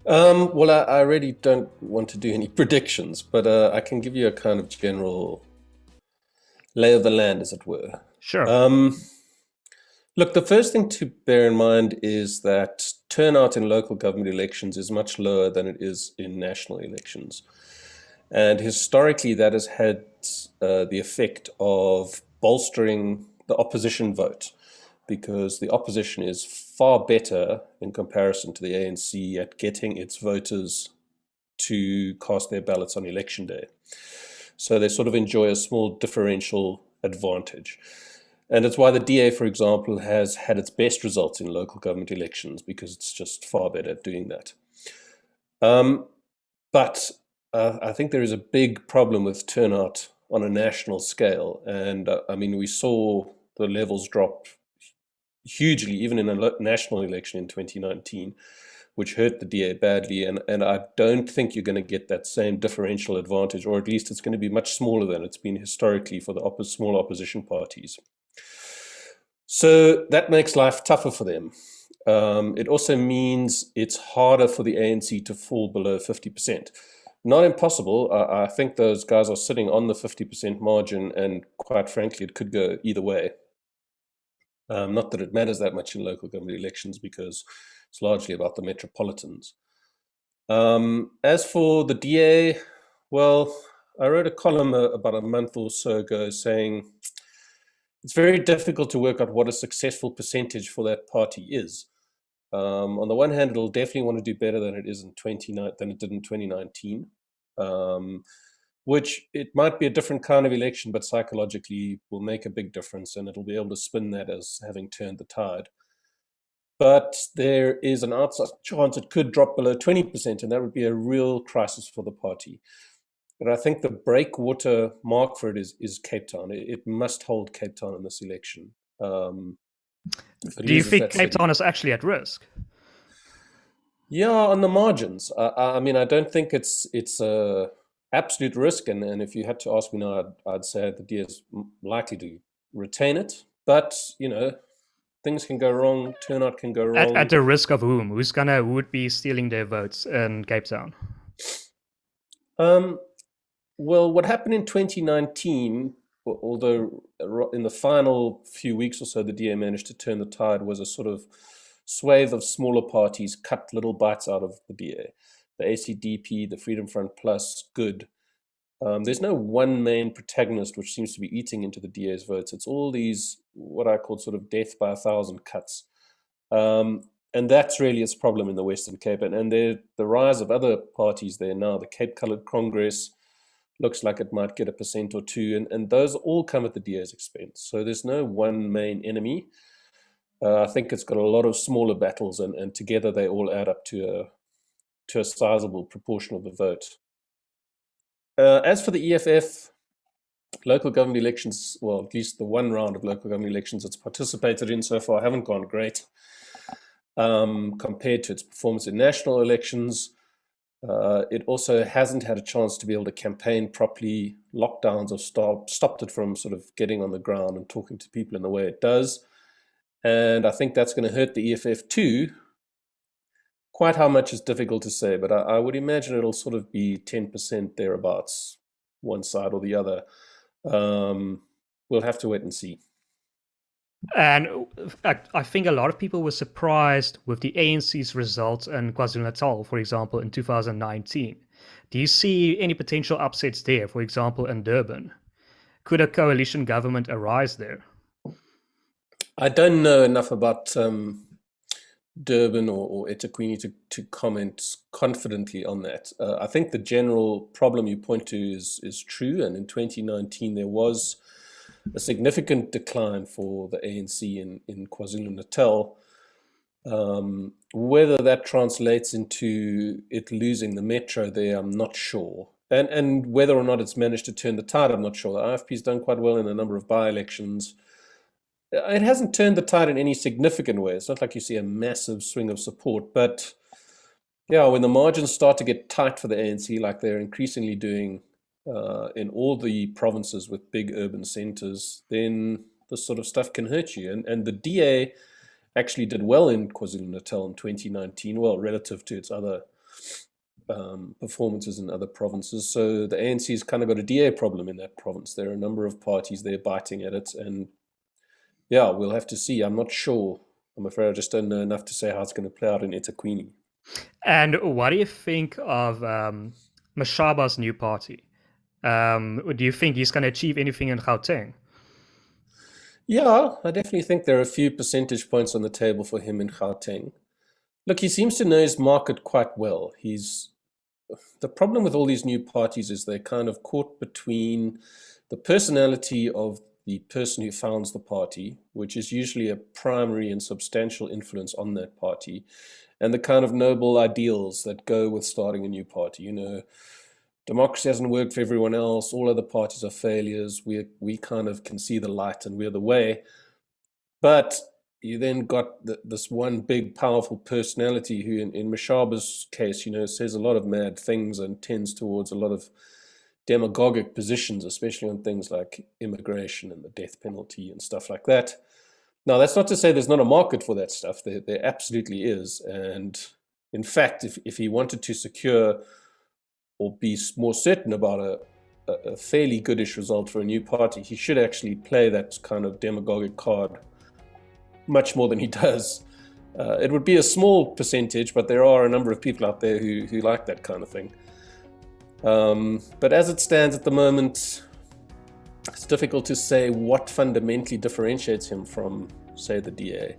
Well, I really don't want to do any predictions, but I can give you a kind of general lay of the land, as it were. Sure. Um, Look, the first thing to bear in mind is that turnout in local government elections is much lower than it is in national elections. And historically, that has had the effect of bolstering the opposition vote because the opposition is far better in comparison to the ANC at getting its voters to cast their ballots on election day. So they sort of enjoy a small differential advantage. And it's why the DA, for example, has had its best results in local government elections because it's just far better at doing that. Um, but I think there is a big problem with turnout on a national scale. And I mean, we saw the levels drop hugely, even in a national election in 2019, which hurt the DA badly. And I don't think you're going to get that same differential advantage, or at least it's going to be much smaller than it's been historically for the small opposition parties. So that makes life tougher for them. It also means it's harder for the ANC to fall below 50%. Not impossible. I think those guys are sitting on the 50% margin, and quite frankly, it could go either way. Not that it matters that much in local government elections because it's largely about the metropolitans. As for the DA, well, I wrote a column about a month or so ago saying it's very difficult to work out what a successful percentage for that party is. On the one hand, it'll definitely want to do better than it is in than it did in 2019, um, which it might be a different kind of election, but psychologically will make a big difference, and it'll be able to spin that as having turned the tide. But there is an outside chance it could drop below 20%, and that would be a real crisis for the party. But I think the breakwater mark for it is Cape Town. It must hold Cape Town in this election. If it Do you loses think that Cape city, Town is actually at risk? yeah, on the margins. I mean, I don't think it's a absolute risk, and if you had to ask me now, I'd say the D is likely to retain it. But things can go wrong. Turnout can go At wrong. the risk of whom? Who would be stealing their votes in Cape Town? Um, well, what happened in 2019, although in the final few weeks or so, the DA managed to turn the tide, was a sort of swathe of smaller parties cut little bites out of the DA. The ACDP, the Freedom Front Plus, good. There's no one main protagonist which seems to be eating into the DA's votes. It's all these, what I call sort of death by a thousand cuts. Um, and that's really its problem in the Western Cape. And the rise of other parties there now, the Cape Coloured Congress looks like it might get a percent or two. And those all come at the DA's expense. So there's no one main enemy. I think it's got a lot of smaller battles, and together they all add up to a sizable proportion of the vote. As for the EFF, local government elections, well, at least the one round of local government elections it's participated in so far, haven't gone great compared to its performance in national elections. It also hasn't had a chance to be able to campaign properly. Lockdowns have stopped it from sort of getting on the ground and talking to people in the way it does. And I think that's going to hurt the EFF too. Quite how much is difficult to say, but I would imagine it'll sort of be 10% thereabouts, one side or the other. Um, we'll have to wait and see. And I think a lot of people were surprised with the ANC's results in KwaZulu-Natal, for example, in 2019. Do you see any potential upsets there, for example, in Durban? Could a coalition government arise there? I don't know enough about Durban or eThekwini to comment confidently on that. I think the general problem you point to is true, and in 2019 there was a significant decline for the ANC in KwaZulu-Natal. Whether that translates into it losing the metro there, I'm not sure. And whether or not it's managed to turn the tide, I'm not sure. The IFP's done quite well in a number of by-elections. It hasn't turned the tide in any significant way. It's not like you see a massive swing of support, but yeah, when the margins start to get tight for the ANC, like they're increasingly doing in all the provinces with big urban centers, then this sort of stuff can hurt you. And the DA actually did well in KwaZulu-Natal in 2019, well, relative to its other performances in other provinces. So the ANC's kind of got a DA problem in that province. There are a number of parties there biting at it, and yeah, we'll have to see. I'm not sure. I'm afraid I just don't know enough to say how it's going to play out in eThekwini. And what do you think of Mashaba's new party? Do you think he's going to achieve anything in Gauteng? Yeah, I definitely think there are a few percentage points on the table for him in Gauteng. Look, he seems to know his market quite well. The problem with all these new parties is they're kind of caught between the personality of the person who founds the party, which is usually a primary and substantial influence on that party, and the kind of noble ideals that go with starting a new party. You know, democracy hasn't worked for everyone else. All other parties are failures. We kind of can see the light and we're the way. But you then got this one big, powerful personality who, in Mashaba's case, you know, says a lot of mad things and tends towards a lot of demagogic positions, especially on things like immigration and the death penalty and stuff like that. Now, that's not to say there's not a market for that stuff. There absolutely is. And in fact, if he wanted to secure or be more certain about a fairly goodish result for a new party, he should actually play that kind of demagogic card much more than he does. It would be a small percentage, but there are a number of people out there who like that kind of thing. But as it stands at the moment, it's difficult to say what fundamentally differentiates him from, say, the DA.